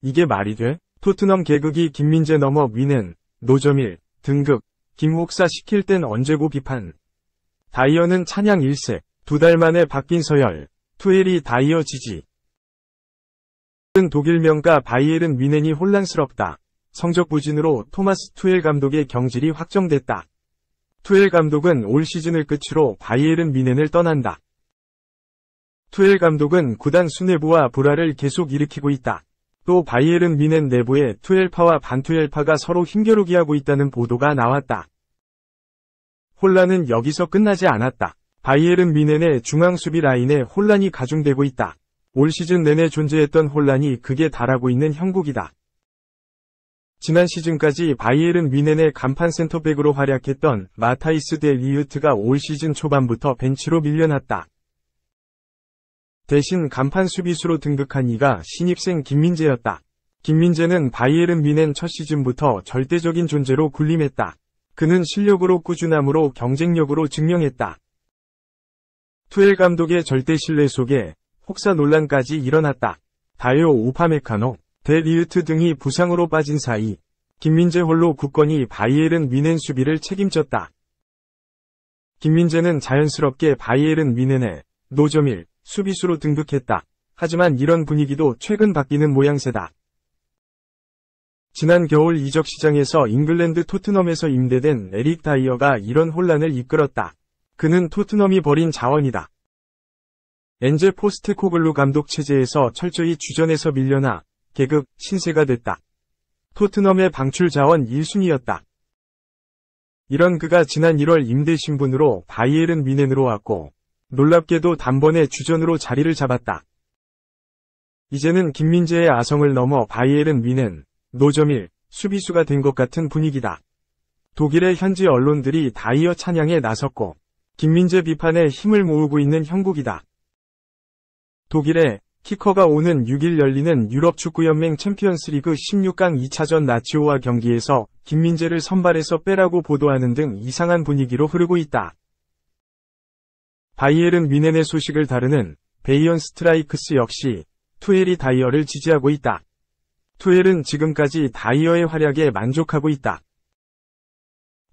이게 말이 돼? 토트넘 개극이 김민재 넘어 위넨, 노점일, 등극, 김혹사 시킬 땐 언제고 비판. 다이어는 찬양 1세, 2달 만에 바뀐 서열, 투엘이 다이어 지지. 독일 명가 바이에른 뮌헨이 혼란스럽다. 성적 부진으로 토마스 투엘 감독의 경질이 확정됐다. 투엘 감독은 올 시즌을 끝으로 바이에른 뮌헨을 떠난다. 투엘 감독은 구단 수뇌부와 불화를 계속 일으키고 있다. 또 바이에른 뮌헨 내부에 투엘파와 반투엘파가 서로 힘겨루기하고 있다는 보도가 나왔다. 혼란은 여기서 끝나지 않았다. 바이에른 뮌헨의 중앙 수비 라인에 혼란이 가중되고 있다. 올 시즌 내내 존재했던 혼란이 극에 달하고 있는 형국이다. 지난 시즌까지 바이에른 뮌헨의 간판 센터백으로 활약했던 마타이스 데 리흐트가 올 시즌 초반부터 벤치로 밀려났다. 대신 간판 수비수로 등극한 이가 신입생 김민재였다. 김민재는 바이에른 뮌헨 첫 시즌부터 절대적인 존재로 군림했다. 그는 실력으로 꾸준함으로 경쟁력으로 증명했다. 투엘 감독의 절대 신뢰 속에 혹사 논란까지 일어났다. 다요 우파메카노, 데 리흐트 등이 부상으로 빠진 사이 김민재 홀로 굳건히 바이에른 뮌헨 수비를 책임졌다. 김민재는 자연스럽게 바이에른 뮌헨의 노점일, 수비수로 등극했다. 하지만 이런 분위기도 최근 바뀌는 모양새다. 지난 겨울 이적 시장에서 잉글랜드 토트넘에서 임대된 에릭 다이어가 이런 혼란을 이끌었다. 그는 토트넘이 버린 자원이다. 엔제 포스테코글루 감독 체제에서 철저히 주전에서 밀려나 계급 신세가 됐다. 토트넘의 방출 자원 1순위였다. 이런 그가 지난 1월 임대 신분으로 바이에른 뮌헨으로 왔고 놀랍게도 단번에 주전으로 자리를 잡았다. 이제는 김민재의 아성을 넘어 바이에른 뮌헨, 노점일, 수비수가 된 것 같은 분위기다. 독일의 현지 언론들이 다이어 찬양에 나섰고 김민재 비판에 힘을 모으고 있는 형국이다. 독일의 키커가 오는 6일 열리는 유럽축구연맹 챔피언스리그 16강 2차전 라치오와 경기에서 김민재를 선발해서 빼라고 보도하는 등 이상한 분위기로 흐르고 있다. 바이에른 뮌헨의 소식을 다루는 베이언 스트라이크스 역시 투엘이 다이어를 지지하고 있다. 투엘은 지금까지 다이어의 활약에 만족하고 있다.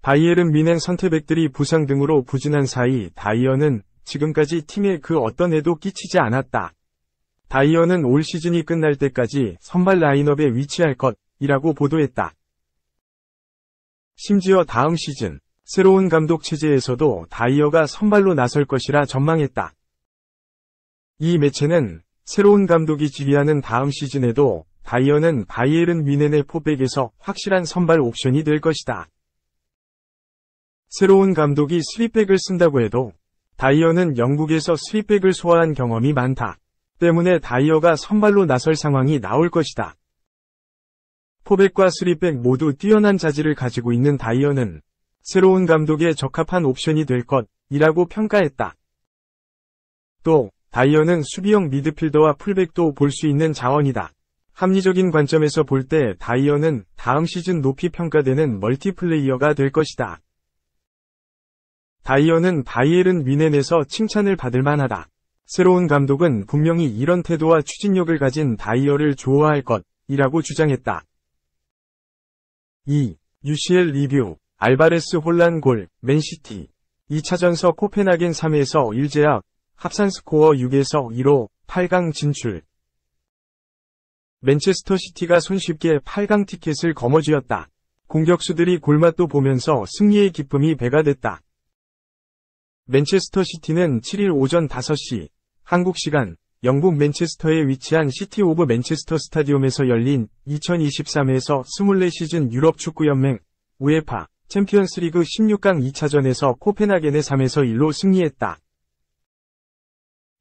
바이에른 뮌헨 선택백들이 부상 등으로 부진한 사이 다이어는 지금까지 팀에 그 어떤 해도 끼치지 않았다. 다이어는 올 시즌이 끝날 때까지 선발 라인업에 위치할 것이라고 보도했다. 심지어 다음 시즌 새로운 감독 체제에서도 다이어가 선발로 나설 것이라 전망했다. 이 매체는 새로운 감독이 지휘하는 다음 시즌에도 다이어는 바이에른 뮌헨의 포백에서 확실한 선발 옵션이 될 것이다. 새로운 감독이 3백을 쓴다고 해도 다이어는 영국에서 3백을 소화한 경험이 많다. 때문에 다이어가 선발로 나설 상황이 나올 것이다. 포백과 3백 모두 뛰어난 자질을 가지고 있는 다이어는 새로운 감독에 적합한 옵션이 될 것이라고 평가했다. 또 다이어는 수비형 미드필더와 풀백도 볼 수 있는 자원이다. 합리적인 관점에서 볼 때 다이어는 다음 시즌 높이 평가되는 멀티플레이어가 될 것이다. 다이어는 바이에른 뮌헨에서 칭찬을 받을 만하다. 새로운 감독은 분명히 이런 태도와 추진력을 가진 다이어를 좋아할 것이라고 주장했다. 2. UCL 리뷰 알바레스 혼란 골, 맨시티. 2차전서 코펜하겐 3에서 1제압, 합산 스코어 6에서 2로 8강 진출. 맨체스터 시티가 손쉽게 8강 티켓을 거머쥐었다. 공격수들이 골맛도 보면서 승리의 기쁨이 배가 됐다. 맨체스터 시티는 7일 오전 5시, 한국 시간, 영국 맨체스터에 위치한 시티 오브 맨체스터 스타디움에서 열린 2023에서 24 시즌 유럽 축구연맹 우에파 챔피언스리그 16강 2차전에서 코펜하겐의 3에서 1로 승리했다.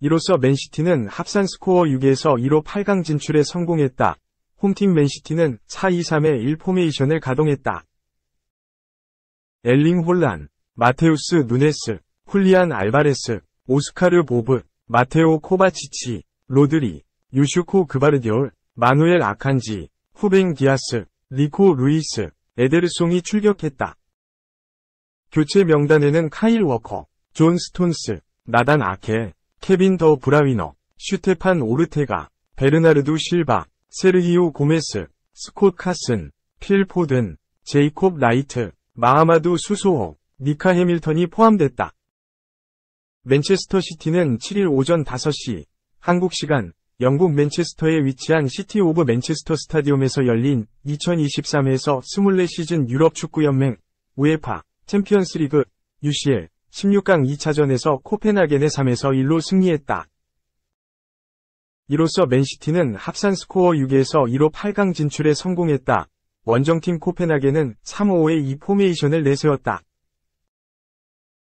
이로써 맨시티는 합산 스코어 6에서 2로 8강 진출에 성공했다. 홈팀 맨시티는 4-2-3-1 포메이션을 가동했다. 엘링 홀란, 마테우스 누네스, 훌리안 알바레스, 오스카르 보브, 마테오 코바치치, 로드리, 유슈코 그바르디올, 마누엘 아칸지, 후뱅 디아스, 리코 루이스, 에데르송이 출격했다. 교체 명단에는 카일 워커, 존 스톤스, 나단 아케, 케빈 더 브라위너, 슈테판 오르테가, 베르나르두 실바, 세르히오 고메스, 스콧 카슨, 필 포든, 제이콥 라이트, 마하마두 수소호, 니카 해밀턴이 포함됐다. 맨체스터 시티는 7일 오전 5시, 한국 시간, 영국 맨체스터에 위치한 시티 오브 맨체스터 스타디움에서 열린 2023에서 24시즌 유럽 축구연맹, 우에파, 챔피언스리그, UCL, 16강 2차전에서 코펜하겐의 3에서 1로 승리했다. 이로써 맨시티는 합산 스코어 6에서 2로 8강 진출에 성공했다. 원정팀 코펜하겐은 3-5-2 포메이션을 내세웠다.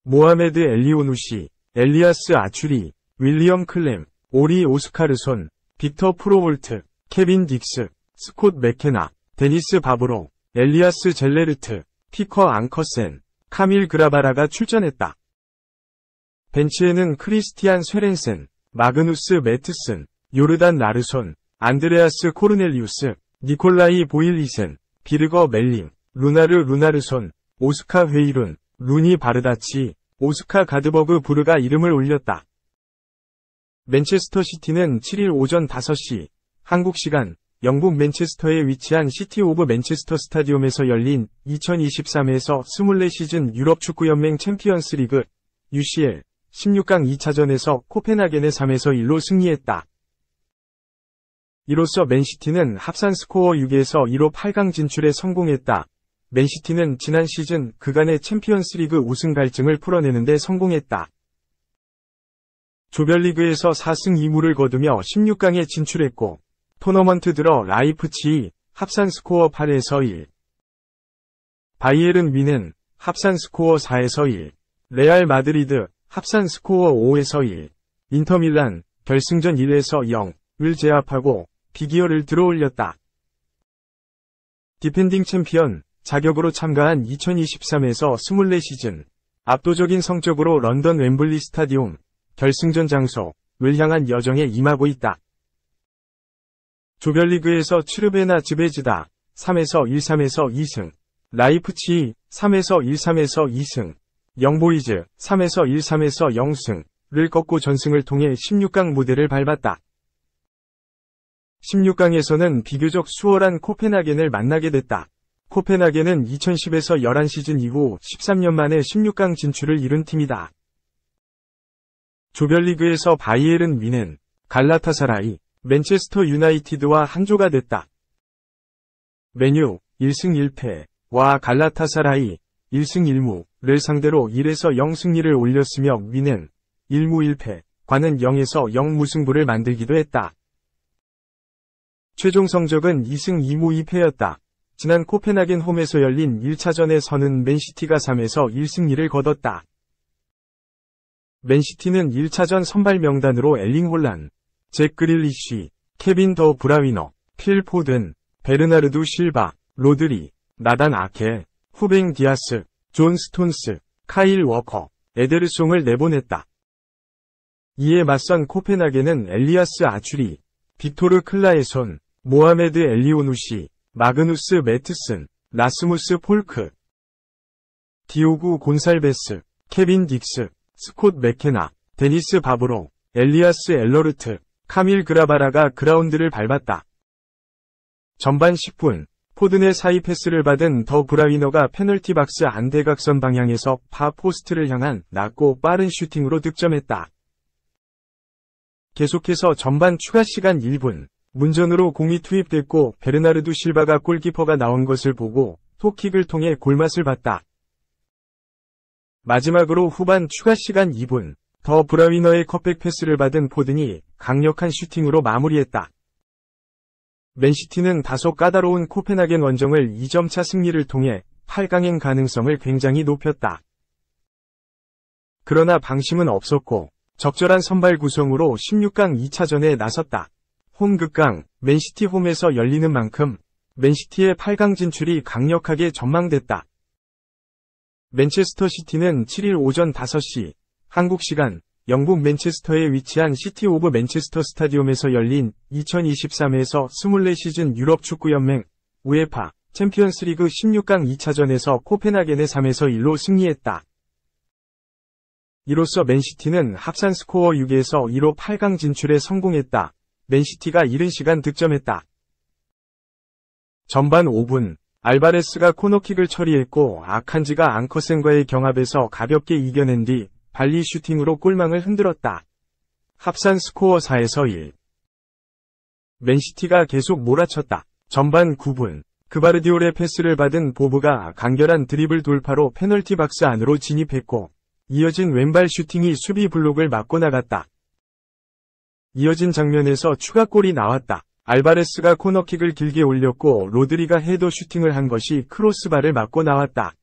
모하메드 엘리오누시, 엘리아스 아추리, 윌리엄 클램, 오리 오스카르손, 빅터 프로홀트, 케빈 딕스, 스콧 맥케나, 데니스 바브로, 엘리아스 젤레르트, 피커 앙커센, 카밀 그라바라가 출전했다. 벤치에는 크리스티안 쇠렌센, 마그누스 매트슨, 요르단 라르손, 안드레아스 코르넬리우스, 니콜라이 보일리센, 비르거 멜림, 루나르 루나르손, 오스카 회이룬, 루니 바르다치, 오스카 가드버그 부르가 이름을 올렸다. 맨체스터 시티는 7일 오전 5시, 한국 시간, 영국 맨체스터에 위치한 시티 오브 맨체스터 스타디움에서 열린 2023에서 24시즌 유럽 축구연맹 챔피언스 리그, UCL, 16강 2차전에서 코펜하겐의 3에서 1로 승리했다. 이로써 맨시티는 합산 스코어 6에서 2로 8강 진출에 성공했다. 맨시티는 지난 시즌 그간의 챔피언스리그 우승 갈증을 풀어내는 데 성공했다. 조별리그에서 4승 2무를 거두며 16강에 진출했고, 토너먼트 들어 라이프치히 합산 스코어 8에서 1, 바이에른 뮌헨 합산 스코어 4에서 1, 레알 마드리드 합산 스코어 5에서 1, 인터밀란 결승전 1에서 0을 제압하고 비기어를 들어올렸다. 디펜딩 챔피언 자격으로 참가한 2023에서 24시즌 압도적인 성적으로 런던 웸블리 스타디움 결승전 장소를 향한 여정에 임하고 있다. 조별리그에서 츠르베나 즈베즈다 3에서 1, 3에서 2승, 라이프치히 3에서 1, 3에서 2승, 영보이즈 3에서 1, 3에서 0승을 꺾고 전승을 통해 16강 무대를 밟았다. 16강에서는 비교적 수월한 코펜하겐을 만나게 됐다. 코펜하겐은 2010에서 11 시즌 이후 13년 만에 16강 진출을 이룬 팀이다. 조별리그에서 바이에른 뮌헨, 갈라타사라이, 맨체스터 유나이티드와 한조가 됐다. 메뉴 1승 1패와 갈라타사라이 1승 1무를 상대로 1에서 0 승리를 올렸으며 뮌헨 1무 1패과는 0에서 0 무승부를 만들기도 했다. 최종 성적은 2승 2무 2패였다. 지난 코펜하겐 홈에서 열린 1차전에서는 맨시티가 3에서 1승리를 거뒀다. 맨시티는 1차전 선발 명단으로 엘링 홀란, 잭 그릴리쉬, 케빈 더 브라위너, 필 포든, 베르나르두 실바, 로드리, 나단 아케, 후뱅 디아스, 존 스톤스, 카일 워커, 에데르송을 내보냈다. 이에 맞선 코펜하겐은 엘리아스 아추리, 빅토르 클라에손, 모하메드 엘리오누시, 마그누스 매트슨, 라스무스 폴크, 디오구 곤살베스, 케빈 딕스, 스콧 맥케나, 데니스 바브로, 엘리아스 엘러르트, 카밀 그라바라가 그라운드를 밟았다. 전반 10분, 포든의 사이 패스를 받은 더 브라위너가 페널티 박스 안대각선 방향에서 파 포스트를 향한 낮고 빠른 슈팅으로 득점했다. 계속해서 전반 추가 시간 1분, 문전으로 공이 투입됐고 베르나르두 실바가 골키퍼가 나온 것을 보고 톡킥을 통해 골맛을 봤다. 마지막으로 후반 추가 시간 2분, 더 브라위너의 컷백 패스를 받은 포든이 강력한 슈팅으로 마무리했다. 맨시티는 다소 까다로운 코펜하겐 원정을 2점차 승리를 통해 8강행 가능성을 굉장히 높였다. 그러나 방심은 없었고 적절한 선발 구성으로 16강 2차전에 나섰다. 홈 극강, 맨시티 홈에서 열리는 만큼 맨시티의 8강 진출이 강력하게 전망됐다. 맨체스터 시티는 7일 오전 5시, 한국 시간, 영국 맨체스터에 위치한 시티 오브 맨체스터 스타디움에서 열린 2023에서 24시즌 유럽 축구연맹, 우에파, 챔피언스리그 16강 2차전에서 코펜하겐의 3에서 1로 승리했다. 이로써 맨시티는 합산 스코어 6에서 2로 8강 진출에 성공했다. 맨시티가 이른 시간 득점했다. 전반 5분, 알바레스가 코너킥을 처리했고 아칸지가 앙커센과의 경합에서 가볍게 이겨낸 뒤 발리 슈팅으로 골망을 흔들었다. 합산 스코어 4에서 1. 맨시티가 계속 몰아쳤다. 전반 9분, 그바르디올의 패스를 받은 보브가 간결한 드리블 돌파로 페널티 박스 안으로 진입했고 이어진 왼발 슈팅이 수비 블록을 맞고 나갔다. 이어진 장면에서 추가골이 나왔다. 알바레스가 코너킥을 길게 올렸고 로드리가 헤더 슈팅을 한 것이 크로스바를 맞고 나왔다.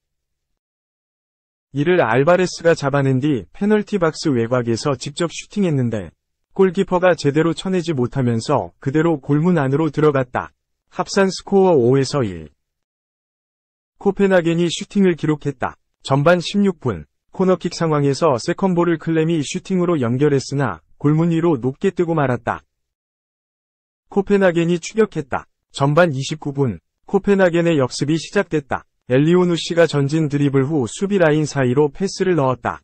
이를 알바레스가 잡아낸 뒤 페널티 박스 외곽에서 직접 슈팅했는데 골키퍼가 제대로 쳐내지 못하면서 그대로 골문 안으로 들어갔다. 합산 스코어 5에서 1. 코펜하겐이 슈팅을 기록했다. 전반 16분, 코너킥 상황에서 세컨볼을 클렘이 슈팅으로 연결했으나 골문 위로 높게 뜨고 말았다. 코펜하겐이 추격했다. 전반 29분, 코펜하겐의 역습이 시작됐다. 엘리오누시가 전진 드리블 후 수비 라인 사이로 패스를 넣었다.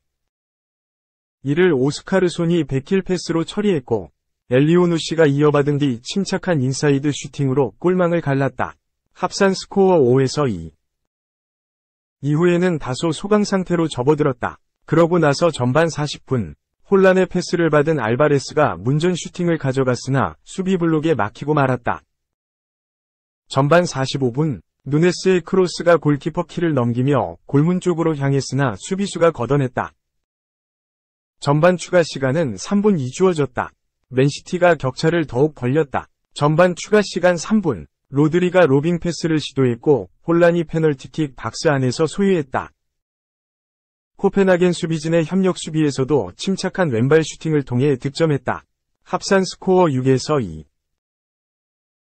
이를 오스카르손이 백힐 패스로 처리했고 엘리오누시가 이어받은 뒤 침착한 인사이드 슈팅으로 골망을 갈랐다. 합산 스코어 5에서 2. 이후에는 다소 소강 상태로 접어들었다. 그러고 나서 전반 40분, 혼란의 패스를 받은 알바레스가 문전 슈팅을 가져갔으나 수비 블록에 막히고 말았다. 전반 45분, 누네스의 크로스가 골키퍼 키를 넘기며 골문 쪽으로 향했으나 수비수가 걷어냈다. 전반 추가 시간은 3분이 주어졌다. 맨시티가 격차를 더욱 벌렸다. 전반 추가 시간 3분, 로드리가 로빙 패스를 시도했고 혼란이 페널티킥 박스 안에서 소유했다. 코펜하겐 수비진의 협력 수비에서도 침착한 왼발 슈팅을 통해 득점했다. 합산 스코어 6에서 2.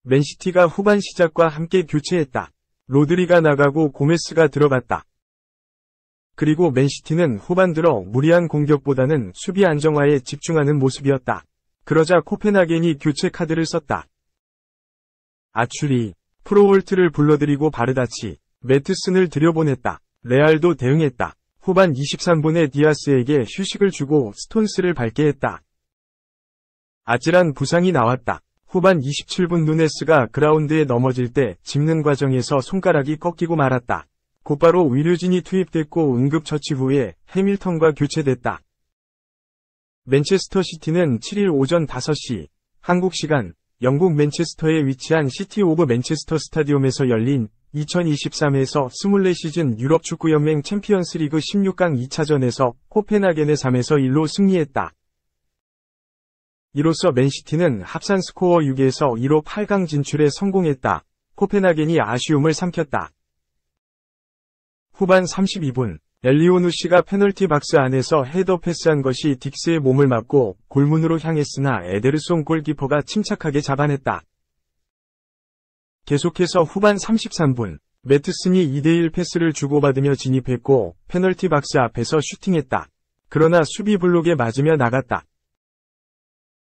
맨시티가 후반 시작과 함께 교체했다. 로드리가 나가고 고메스가 들어갔다. 그리고 맨시티는 후반 들어 무리한 공격보다는 수비 안정화에 집중하는 모습이었다. 그러자 코펜하겐이 교체 카드를 썼다. 아츄리, 프로홀트를 불러들이고 바르다치, 매트슨을 들여보냈다. 레알도 대응했다. 후반 23분에 디아스에게 휴식을 주고 스톤스를 밟게 했다. 아찔한 부상이 나왔다. 후반 27분 누네스가 그라운드에 넘어질 때 짚는 과정에서 손가락이 꺾이고 말았다. 곧바로 위류진이 투입됐고 응급처치 후에 해밀턴과 교체됐다. 맨체스터 시티는 7일 오전 5시, 한국 시간, 영국 맨체스터에 위치한 시티 오브 맨체스터 스타디움에서 열린 2023에서 24시즌 유럽 축구연맹 챔피언스 리그 16강 2차전에서 코펜하겐의 3에서 1로 승리했다. 이로써 맨시티는 합산 스코어 6에서 2로 8강 진출에 성공했다. 코펜하겐이 아쉬움을 삼켰다. 후반 32분, 엘리오누시가 페널티 박스 안에서 헤더 패스한 것이 딕스의 몸을 맞고 골문으로 향했으나 에데르송 골키퍼가 침착하게 잡아냈다. 계속해서 후반 33분, 매트슨이 2대1 패스를 주고받으며 진입했고 페널티 박스 앞에서 슈팅했다. 그러나 수비 블록에 맞으며 나갔다.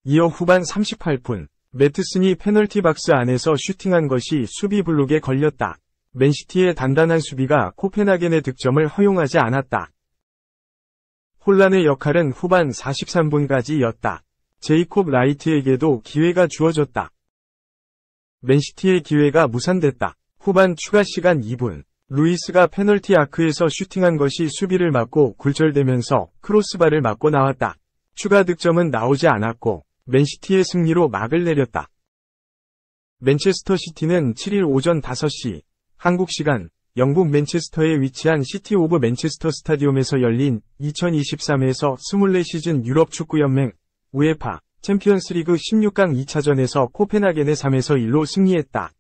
이어 후반 38분, 매트슨이 페널티 박스 안에서 슈팅한 것이 수비 블록에 걸렸다. 맨시티의 단단한 수비가 코펜하겐의 득점을 허용하지 않았다. 혼란의 역할은 후반 43분까지였다. 제이콥 라이트에게도 기회가 주어졌다. 맨시티의 기회가 무산됐다. 후반 추가 시간 2분, 루이스가 페널티 아크에서 슈팅한 것이 수비를 맞고 굴절되면서 크로스바를 맞고 나왔다. 추가 득점은 나오지 않았고 맨시티의 승리로 막을 내렸다. 맨체스터 시티는 7일 오전 5시, 한국 시간, 영국 맨체스터에 위치한 시티 오브 맨체스터 스타디움에서 열린 2023에서 24시즌 유럽 축구연맹 우에파 챔피언스 리그 16강 2차전에서 코펜하겐의 3에서 1로 승리했다.